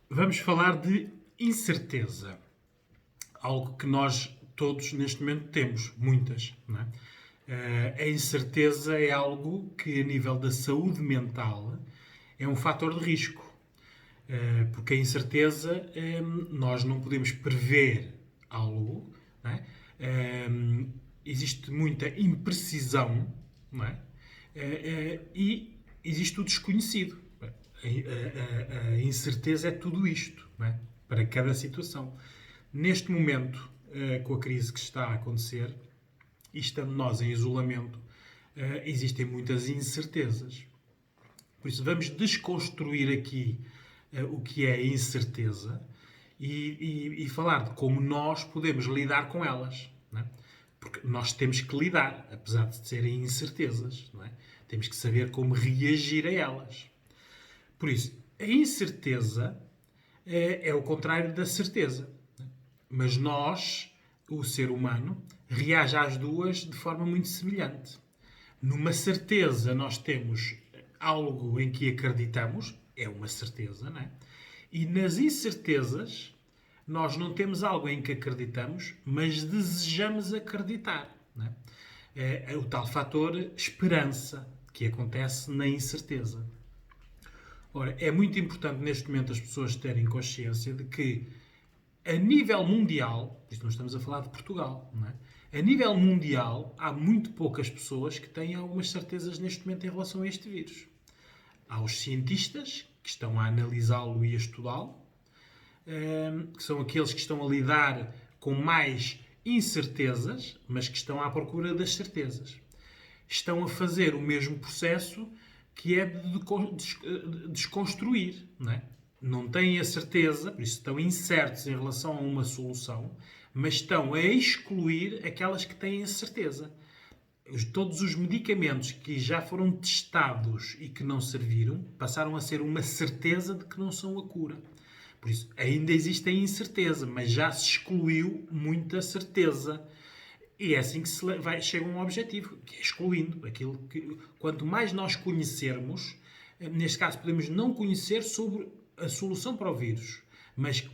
Vamos falar de incerteza. Algo que nós todos neste momento temos, muitas, não é? A incerteza é algo que, a nível da saúde mental, é um fator de risco. Porque a incerteza, nós não podemos prever algo, não é? Existe muita imprecisão, não é? E existe o desconhecido. A incerteza é tudo isto, não é? Para cada situação. Neste momento, com a crise que está a acontecer, e estando nós em isolamento, existem muitas incertezas. Por isso, vamos desconstruir aqui o que é a incerteza e falar de como nós podemos lidar com elas. Não é? Porque nós temos que lidar, apesar de serem incertezas. Não é? Temos que saber como reagir a elas. Por isso, a incerteza é o contrário da certeza. Mas nós, o ser humano, reage às duas de forma muito semelhante. Numa certeza, nós temos algo em que acreditamos, é uma certeza, não é? E nas incertezas, nós não temos algo em que acreditamos, mas desejamos acreditar. Não é? É o tal fator esperança que acontece na incerteza. Ora, é muito importante neste momento as pessoas terem consciência de que, a nível mundial, isto não estamos a falar de Portugal, não é? A nível mundial, há muito poucas pessoas que têm algumas certezas neste momento em relação a este vírus. Há os cientistas que estão a analisá-lo e a estudá-lo, que são aqueles que estão a lidar com mais incertezas, mas que estão à procura das certezas. Estão a fazer o mesmo processo que é de desconstruir, não é? Não têm a certeza, por isso estão incertos em relação a uma solução, mas estão a excluir aquelas que têm a certeza. Todos os medicamentos que já foram testados e que não serviram passaram a ser uma certeza de que não são a cura. Por isso, ainda existe a incerteza, mas já se excluiu muita certeza. E é assim que se chega a um objetivo, que é excluindo aquilo que, quanto mais nós conhecermos, neste caso podemos não conhecer sobre a solução para o vírus, mas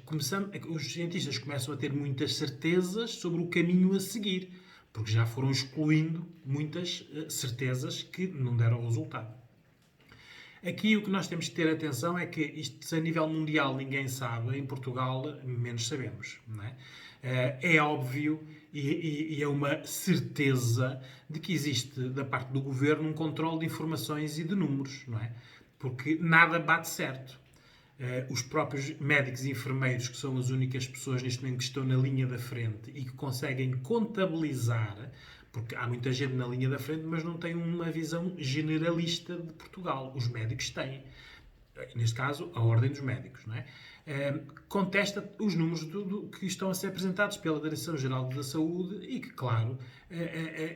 os cientistas começam a ter muitas certezas sobre o caminho a seguir, porque já foram excluindo muitas certezas que não deram resultado. Aqui o que nós temos que ter atenção é que isto, se a nível mundial ninguém sabe, em Portugal menos sabemos. Não é? É óbvio e é uma certeza de que existe da parte do governo um controle de informações e de números, não é? Porque nada bate certo. Os próprios médicos e enfermeiros, que são as únicas pessoas neste momento que estão na linha da frente e que conseguem contabilizar, porque há muita gente na linha da frente, mas não tem uma visão generalista de Portugal. Os médicos têm. Neste caso, a Ordem dos Médicos, não é? Contesta os números que estão a ser apresentados pela Direção-Geral da Saúde e que, claro,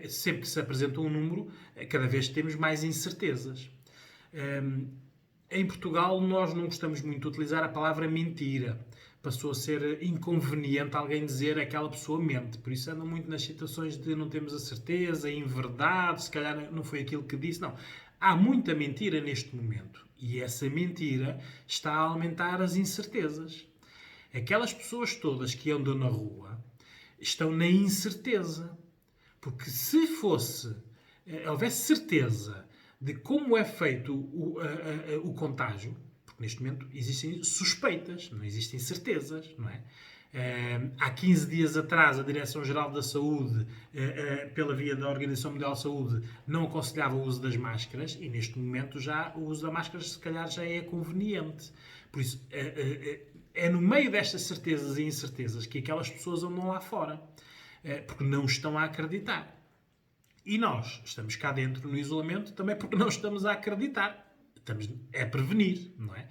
sempre que se apresenta um número, cada vez temos mais incertezas. Em Portugal, nós não gostamos muito de utilizar a palavra mentira. Passou a ser inconveniente alguém dizer aquela pessoa mente. Por isso andam muito nas situações de não temos a certeza, em verdade, se calhar não foi aquilo que disse. Não. Há muita mentira neste momento. E essa mentira está a aumentar as incertezas. Aquelas pessoas todas que andam na rua estão na incerteza. Porque se houvesse certeza de como é feito o contágio, porque neste momento existem suspeitas, não existem certezas, não é? Há 15 dias atrás, a Direção-Geral da Saúde, pela via da Organização Mundial de Saúde, não aconselhava o uso das máscaras e, neste momento, já o uso das máscaras, se calhar, já é conveniente. Por isso, é no meio destas certezas e incertezas que aquelas pessoas andam lá fora, porque não estão a acreditar. E nós estamos cá dentro no isolamento também porque não estamos a acreditar. Estamos a prevenir, não é?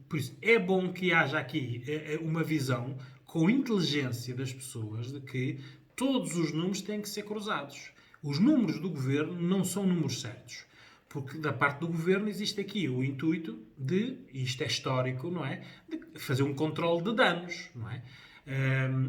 Por isso, é bom que haja aqui uma visão com inteligência das pessoas de que todos os números têm que ser cruzados. Os números do governo não são números certos. Porque da parte do governo existe aqui o intuito de, e isto é histórico, não é? De fazer um controle de danos, não é?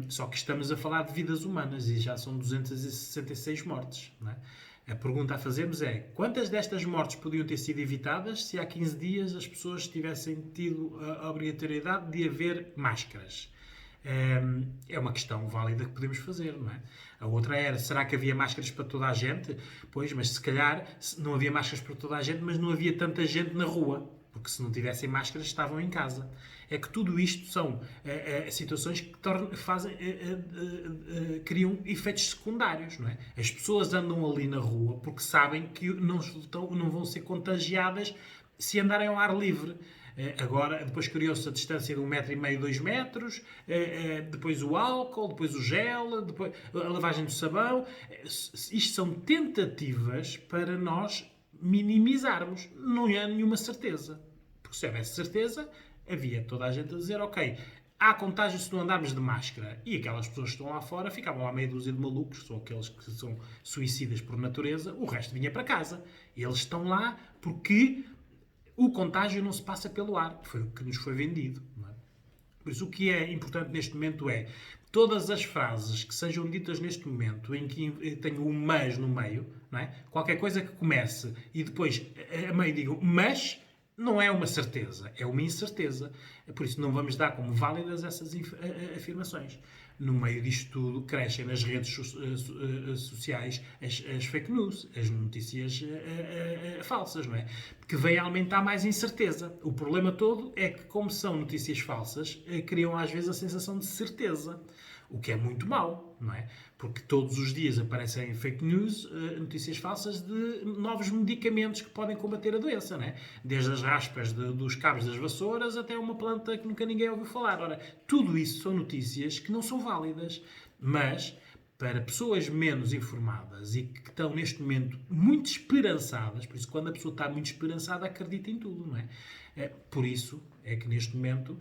Só que estamos a falar de vidas humanas e já são 266 mortes. Não é? A pergunta a fazermos é: quantas destas mortes podiam ter sido evitadas se há 15 dias as pessoas tivessem tido a obrigatoriedade de haver máscaras? É uma questão válida que podemos fazer, não é? A outra era: será que havia máscaras para toda a gente? Pois, mas se calhar não havia máscaras para toda a gente, mas não havia tanta gente na rua. Porque se não tivessem máscaras, estavam em casa. É que tudo isto são situações que criam efeitos secundários, não é? As pessoas andam ali na rua porque sabem que não vão ser contagiadas se andarem ao ar livre. Agora, depois criou-se a distância de 1,5 m, 2 metros, depois o álcool, depois o gel, depois a lavagem do sabão. Isto são tentativas para nós minimizarmos. Não há nenhuma certeza. Porque se houvesse certeza, havia toda a gente a dizer: ok, há contágio se não andarmos de máscara. E aquelas pessoas que estão lá fora ficavam lá meia dúzia de malucos, são aqueles que são suicidas por natureza, o resto vinha para casa. Eles estão lá porque o contágio não se passa pelo ar. Foi o que nos foi vendido. Não é? Por isso, o que é importante neste momento é todas as frases que sejam ditas neste momento, em que tenho um mas no meio, não é? Qualquer coisa que comece e depois a meio digo mas, não é uma certeza, é uma incerteza. Por isso, não vamos dar como válidas essas afirmações. No meio disto tudo, crescem nas redes sociais as fake news, as notícias falsas, não é? Que vem a aumentar mais incerteza. O problema todo é que, como são notícias falsas, criam às vezes a sensação de certeza. O que é muito mau, não é? Porque todos os dias aparecem fake news, notícias falsas de novos medicamentos que podem combater a doença, não é? Desde as raspas dos cabos das vassouras até uma planta que nunca ninguém ouviu falar. Ora, tudo isso são notícias que não são válidas, mas para pessoas menos informadas e que estão neste momento muito esperançadas, por isso quando a pessoa está muito esperançada acredita em tudo, não é? Por isso é que neste momento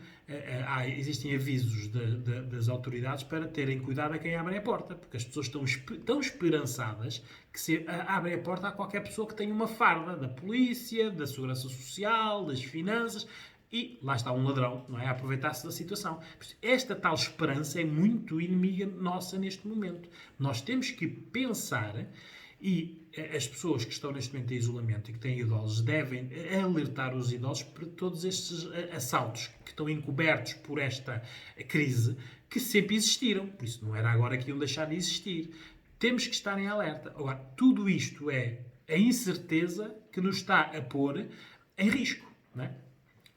existem avisos das autoridades para terem cuidado a quem abre a porta, porque as pessoas estão tão esperançadas que se abrem a porta a qualquer pessoa que tenha uma farda da polícia, da segurança social, das finanças. E lá está um ladrão, não é? A aproveitar-se da situação. Esta tal esperança é muito inimiga nossa neste momento. Nós temos que pensar, e as pessoas que estão neste momento em isolamento e que têm idosos devem alertar os idosos para todos estes assaltos que estão encobertos por esta crise, que sempre existiram. Por isso não era agora que iam deixar de existir. Temos que estar em alerta. Agora, tudo isto é a incerteza que nos está a pôr em risco, não é?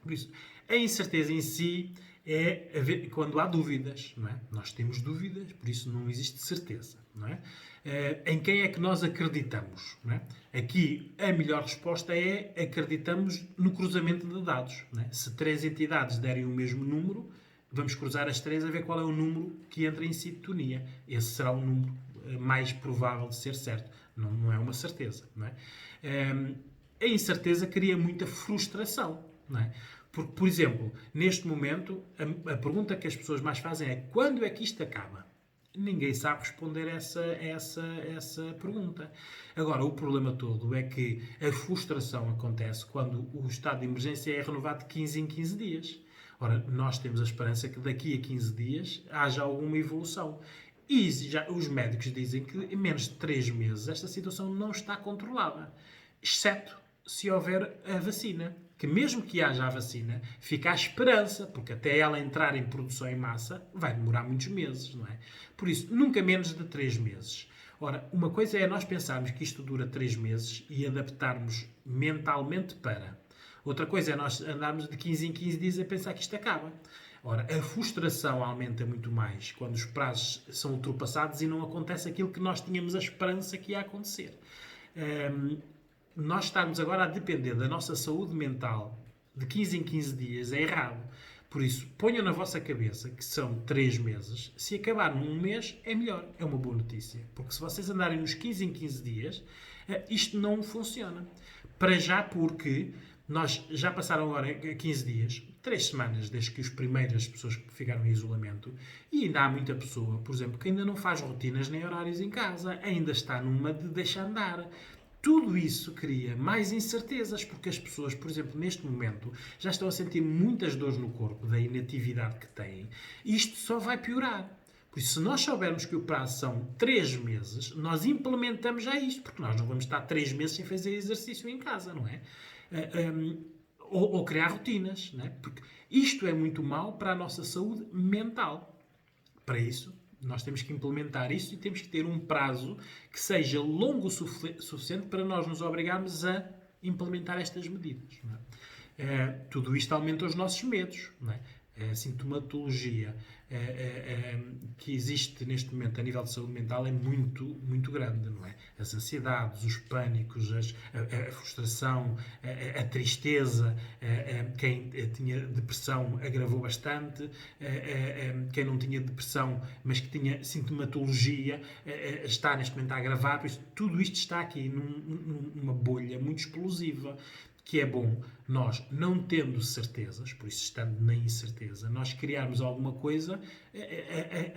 Por isso, a incerteza em si é quando há dúvidas, não é? Nós temos dúvidas, por isso não existe certeza, não é? Em quem é que nós acreditamos, não é? Aqui, a melhor resposta é acreditamos no cruzamento de dados, não é? Se 3 entidades derem o mesmo número, vamos cruzar as 3 a ver qual é o número que entra em sintonia. Esse será o número mais provável de ser certo. Não é uma certeza, não é? A incerteza cria muita frustração, não é? Porque, por exemplo, neste momento, a pergunta que as pessoas mais fazem é: quando é que isto acaba? Ninguém sabe responder essa pergunta. Agora, o problema todo é que a frustração acontece quando o estado de emergência é renovado de 15 em 15 dias. Ora, nós temos a esperança que daqui a 15 dias haja alguma evolução. E já, os médicos dizem que em menos de 3 meses esta situação não está controlada. Exceto se houver a vacina. Que mesmo que haja a vacina, fica à esperança, porque até ela entrar em produção em massa vai demorar muitos meses, não é? Por isso, nunca menos de 3 meses. Ora, uma coisa é nós pensarmos que isto dura 3 meses e adaptarmos mentalmente para. Outra coisa é nós andarmos de 15 em 15 dias a pensar que isto acaba. Ora, a frustração aumenta muito mais quando os prazos são ultrapassados e não acontece aquilo que nós tínhamos a esperança que ia acontecer. Nós estarmos agora a depender da nossa saúde mental de 15 em 15 dias é errado. Por isso, ponham na vossa cabeça que são 3 meses. Se acabar num mês, é melhor. É uma boa notícia. Porque se vocês andarem nos 15 em 15 dias, isto não funciona. Para já, porque nós já passaram agora 15 dias, 3 semanas desde que as primeiras pessoas que ficaram em isolamento, e ainda há muita pessoa, por exemplo, que ainda não faz rotinas nem horários em casa, ainda está numa de deixar andar. Tudo isso cria mais incertezas, porque as pessoas, por exemplo, neste momento, já estão a sentir muitas dores no corpo da inatividade que têm. E isto só vai piorar. Por isso, se nós soubermos que o prazo são 3 meses, nós implementamos já isto, porque nós não vamos estar 3 meses sem fazer exercício em casa, não é? Ou criar rotinas, não é? Porque isto é muito mau para a nossa saúde mental. Para isso, nós temos que implementar isso e temos que ter um prazo que seja longo o suficiente para nós nos obrigarmos a implementar estas medidas. Não é? Tudo isto aumenta os nossos medos. Não é? A sintomatologia que existe neste momento a nível de saúde mental é muito, muito grande, não é? As ansiedades, os pânicos, a frustração, a tristeza, quem tinha depressão agravou bastante, quem não tinha depressão, mas que tinha sintomatologia, está neste momento a agravar, por isso, tudo isto está aqui numa bolha muito explosiva, que é bom nós, não tendo certezas, por isso estando na incerteza, nós criarmos alguma coisa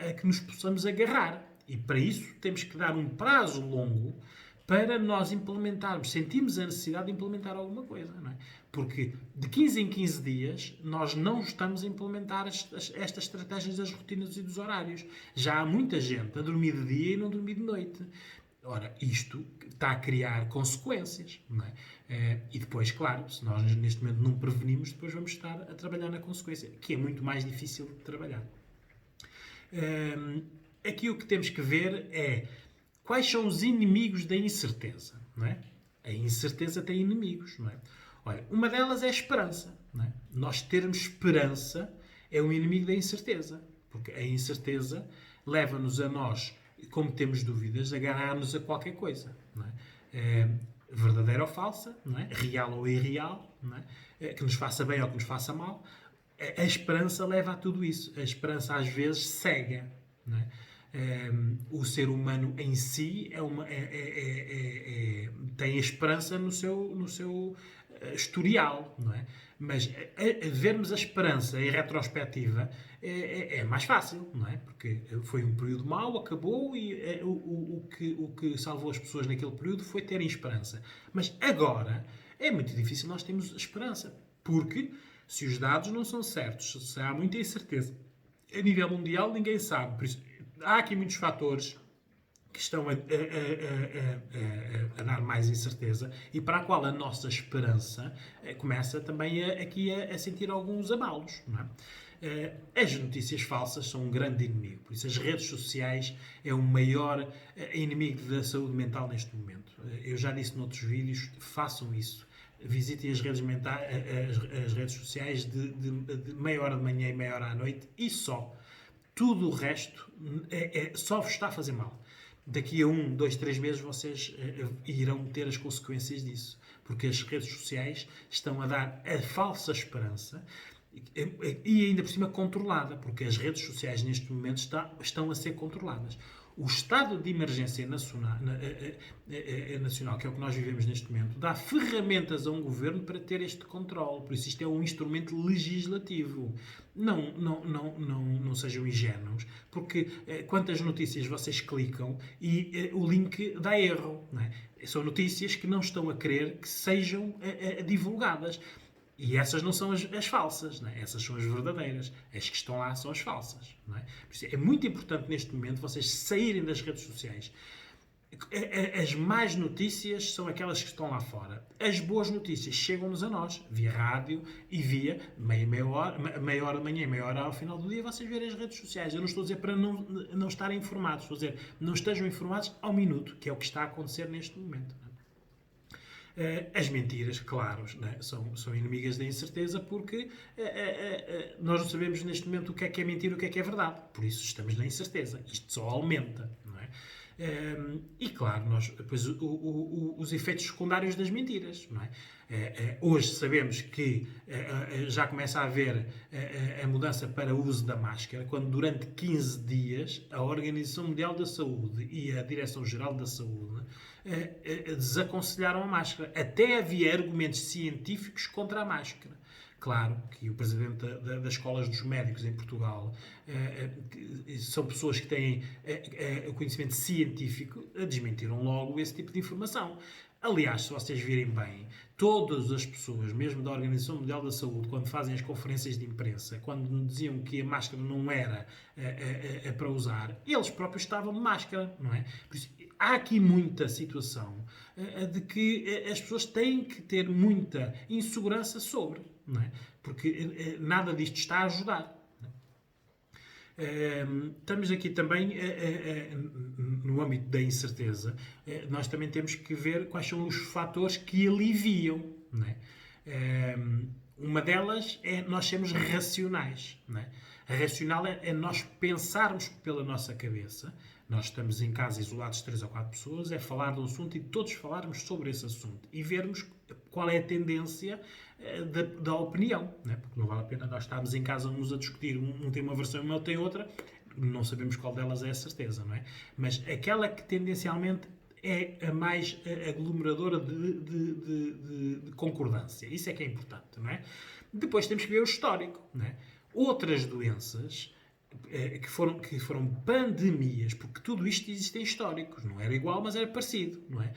a que nos possamos agarrar. E para isso temos que dar um prazo longo para nós implementarmos, sentimos a necessidade de implementar alguma coisa. Não é? Porque de 15 em 15 dias nós não estamos a implementar estas estratégias das rotinas e dos horários. Já há muita gente a dormir de dia e não dormir de noite. Ora, isto está a criar consequências, não é? E depois, claro, se nós neste momento não prevenimos, depois vamos estar a trabalhar na consequência, que é muito mais difícil de trabalhar. Aqui o que temos que ver é quais são os inimigos da incerteza, não é? A incerteza tem inimigos, não é? Olha, uma delas é a esperança, não é? Nós termos esperança é um inimigo da incerteza, porque a incerteza leva-nos a nós, como temos dúvidas, agarrar-nos a qualquer coisa. Não é? Verdadeira ou falsa, não é? Real ou irreal, não é? Que nos faça bem ou que nos faça mal. A esperança leva a tudo isso. A esperança às vezes cega. Não é? O ser humano em si tem a esperança no seu historial, não é? Mas vermos a esperança em retrospectiva é mais fácil, não é? Porque foi um período mau, acabou e o que salvou as pessoas naquele período foi terem esperança. Mas agora é muito difícil nós termos esperança, porque se os dados não são certos, se há muita incerteza a nível mundial, ninguém sabe. Por isso, há aqui muitos fatores que estão a dar mais incerteza e para a qual a nossa esperança começa também aqui a sentir alguns abalos. Não é? As notícias falsas são um grande inimigo. Por isso, as redes sociais é o maior inimigo da saúde mental neste momento. Eu já disse noutros vídeos, façam isso. Visitem as redes sociais de meia hora de manhã e meia hora à noite e só. Tudo o resto só vos está a fazer mal. Daqui a 1, 2, 3 meses vocês irão ter as consequências disso. Porque as redes sociais estão a dar a falsa esperança e ainda por cima controlada. Porque as redes sociais neste momento estão a ser controladas. O estado de emergência nacional, que é o que nós vivemos neste momento, dá ferramentas a um governo para ter este controle. Por isso isto é um instrumento legislativo. Não sejam ingênuos, porque quantas notícias vocês clicam e o link dá erro. Não é? São notícias que não estão a querer que sejam divulgadas. E essas não são as falsas, não é? Essas são as verdadeiras. As que estão lá são as falsas. Não é? Por isso é muito importante neste momento vocês saírem das redes sociais. As más notícias são aquelas que estão lá fora. As boas notícias chegam-nos a nós, via rádio e via meia hora de manhã e meia hora ao final do dia, vocês verem as redes sociais. Eu não estou a dizer para não estarem informados, estou a dizer não estejam informados ao minuto, que é o que está a acontecer neste momento. Não é? As mentiras, claro, né? são inimigas da incerteza porque nós não sabemos neste momento o que é mentira e o que é verdade. Por isso estamos na incerteza. Isto só aumenta. Não é? E claro, depois os efeitos secundários das mentiras. Não é? Hoje sabemos que já começa a haver a mudança para o uso da máscara, quando durante 15 dias a Organização Mundial da Saúde e a Direção-Geral da Saúde desaconselharam a máscara. Até havia argumentos científicos contra a máscara. Claro que o presidente das escolas dos médicos em Portugal são pessoas que têm o conhecimento científico, desmentiram logo esse tipo de informação. Aliás, se vocês virem bem, todas as pessoas, mesmo da Organização Mundial da Saúde, quando fazem as conferências de imprensa, quando nos diziam que a máscara não era para usar, eles próprios estavam de máscara, não é? Por isso, há aqui muita situação de que as pessoas têm que ter muita insegurança sobre, não é? Porque nada disto está a ajudar. Estamos aqui também no âmbito da incerteza. Nós também temos que ver quais são os fatores que aliviam. Não é? Uma delas é nós sermos racionais. Não é? Racional é nós pensarmos pela nossa cabeça. Nós estamos em casa isolados, 3 ou 4 pessoas, é falar de um assunto e todos falarmos sobre esse assunto e vermos qual é a tendência da opinião, não é? Porque não vale a pena nós estarmos em casa uns a discutir, um tem uma versão e o outro tem outra, não sabemos qual delas é a certeza, não é? Mas aquela que tendencialmente é a mais aglomeradora de concordância, isso é que é importante, não é? Depois temos que ver o histórico, não é? Outras doenças que foram pandemias, porque tudo isto existe em históricos, não era igual, mas era parecido, não é?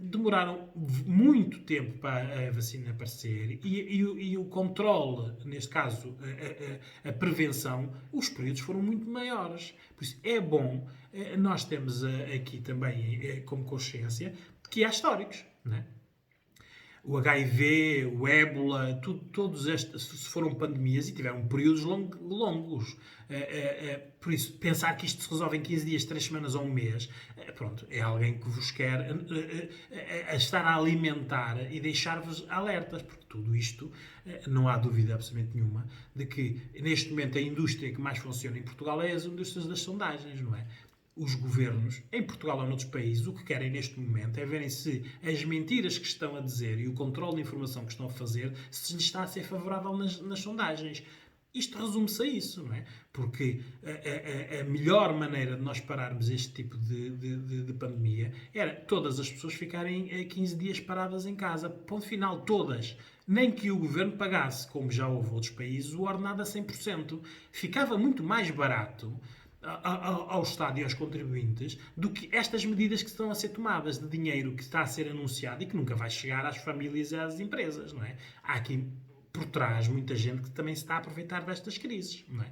Demoraram muito tempo para a vacina aparecer e o controle, neste caso, a prevenção, os períodos foram muito maiores. Por isso é bom nós temos aqui também como consciência que há históricos, não é? O HIV, o ébola, todos estes se foram pandemias e tiveram períodos longos. Por isso, pensar que isto se resolve em 15 dias, 3 semanas ou um mês, pronto, é alguém que vos quer estar a alimentar e deixar-vos alertas, porque tudo isto, não há dúvida absolutamente nenhuma, de que neste momento a indústria que mais funciona em Portugal é as indústrias das sondagens, não é? Os governos, em Portugal ou noutros países, o que querem neste momento é verem se as mentiras que estão a dizer e o controle de informação que estão a fazer se lhes está a ser favorável nas sondagens. Isto resume-se a isso, não é? Porque a melhor maneira de nós pararmos este tipo de pandemia era todas as pessoas ficarem 15 dias paradas em casa. Ponto final, todas. Nem que o governo pagasse, como já houve outros países, o ordenado a 100%. Ficava muito mais barato ao Estado e aos contribuintes do que estas medidas que estão a ser tomadas de dinheiro que está a ser anunciado e que nunca vai chegar às famílias e às empresas, não é? Há aqui por trás muita gente que também se está a aproveitar destas crises, não é?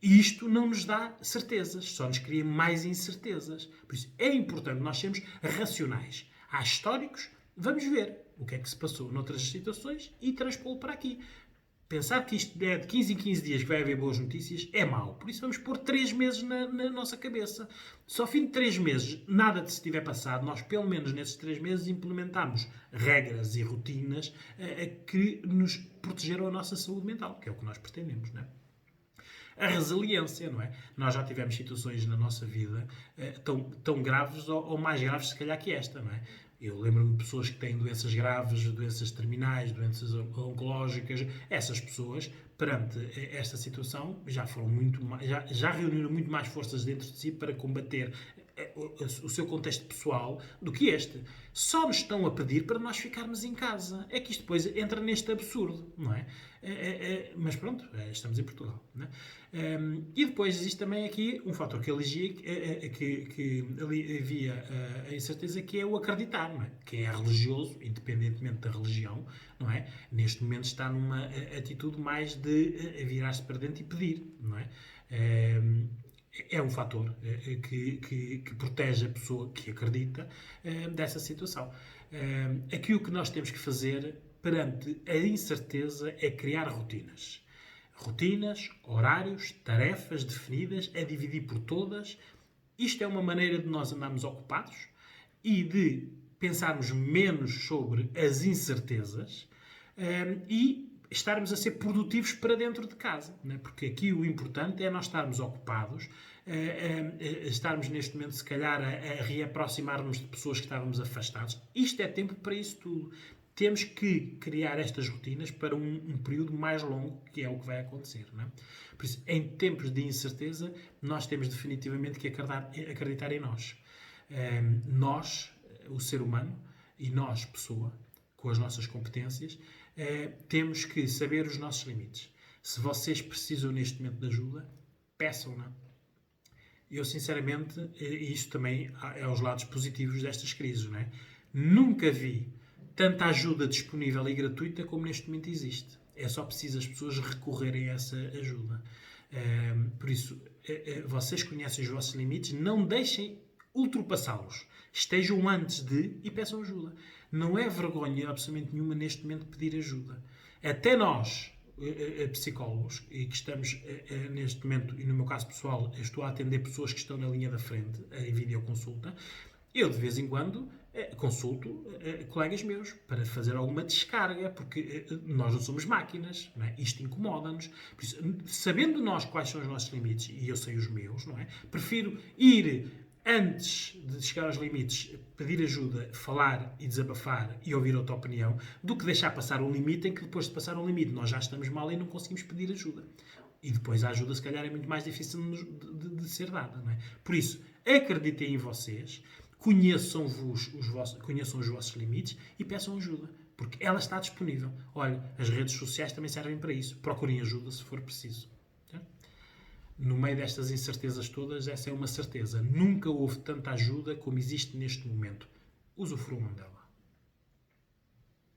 E isto não nos dá certezas, só nos cria mais incertezas. Por isso é importante nós sermos racionais. Há históricos, vamos ver o que é que se passou noutras situações e transpô-lo para aqui. Pensar que isto é de 15 em 15 dias que vai haver boas notícias é mau. Por isso vamos pôr 3 meses na nossa cabeça. Se ao fim de 3 meses nada se tiver passado, nós pelo menos nesses 3 meses implementamos regras e rotinas que nos protegeram a nossa saúde mental, que é o que nós pretendemos, não é? A resiliência, não é? Nós já tivemos situações na nossa vida tão graves ou mais graves se calhar que esta, não é? Eu lembro-me de pessoas que têm doenças graves, doenças terminais, doenças oncológicas. Essas pessoas, perante esta situação, já foram muito mais, já reuniram muito mais forças dentro de si para combater o seu contexto pessoal do que este. Só nos estão a pedir para nós ficarmos em casa. É que isto depois entra neste absurdo, não é? Mas pronto, estamos em Portugal, não é? E depois existe também aqui um fator que alivia a incerteza, que é o acreditar, não é? Quem é religioso, independentemente da religião, não é? Neste momento está numa atitude mais de virar-se para dentro e pedir, não é? É um fator que protege a pessoa que acredita dessa situação. Aqui o que nós temos que fazer perante a incerteza é criar rotinas. Rotinas, horários, tarefas definidas, a dividir por todas. Isto é uma maneira de nós andarmos ocupados e de pensarmos menos sobre as incertezas e estarmos a ser produtivos para dentro de casa, né? Porque aqui o importante é nós estarmos ocupados, estarmos neste momento se calhar a reaproximar-nos de pessoas que estávamos afastados. Isto é tempo para isso tudo. Temos que criar estas rotinas para um período mais longo, que é o que vai acontecer, não é? Por isso, em tempos de incerteza, nós temos definitivamente que acreditar em nós. Nós, o ser humano, e nós, pessoa, com as nossas competências, temos que saber os nossos limites. Se vocês precisam neste momento de ajuda, peçam-na. Eu, sinceramente, isto também é os lados positivos destas crises, não é? Nunca vi tanta ajuda disponível e gratuita como neste momento existe. É só preciso as pessoas recorrerem a essa ajuda. Por isso, vocês conhecem os vossos limites, não deixem ultrapassá-los. Estejam antes de e peçam ajuda. Não é vergonha absolutamente nenhuma neste momento pedir ajuda. Até nós, psicólogos, e que estamos neste momento, e no meu caso pessoal, eu estou a atender pessoas que estão na linha da frente em videoconsulta, eu de vez em quando consulto colegas meus para fazer alguma descarga, porque nós não somos máquinas, não é? Isto incomoda-nos. Por isso, sabendo nós quais são os nossos limites, e eu sei os meus, não é? Prefiro ir antes de chegar aos limites, pedir ajuda, falar e desabafar e ouvir outra opinião, do que deixar passar um limite em que depois de passar um limite nós já estamos mal e não conseguimos pedir ajuda. E depois a ajuda, se calhar, é muito mais difícil de ser dada, não é? Por isso, acreditem em vocês, conheçam os vossos limites e peçam ajuda, porque ela está disponível. Olha, as redes sociais também servem para isso. Procurem ajuda se for preciso. No meio destas incertezas todas, essa é uma certeza. Nunca houve tanta ajuda como existe neste momento. Usufruam dela.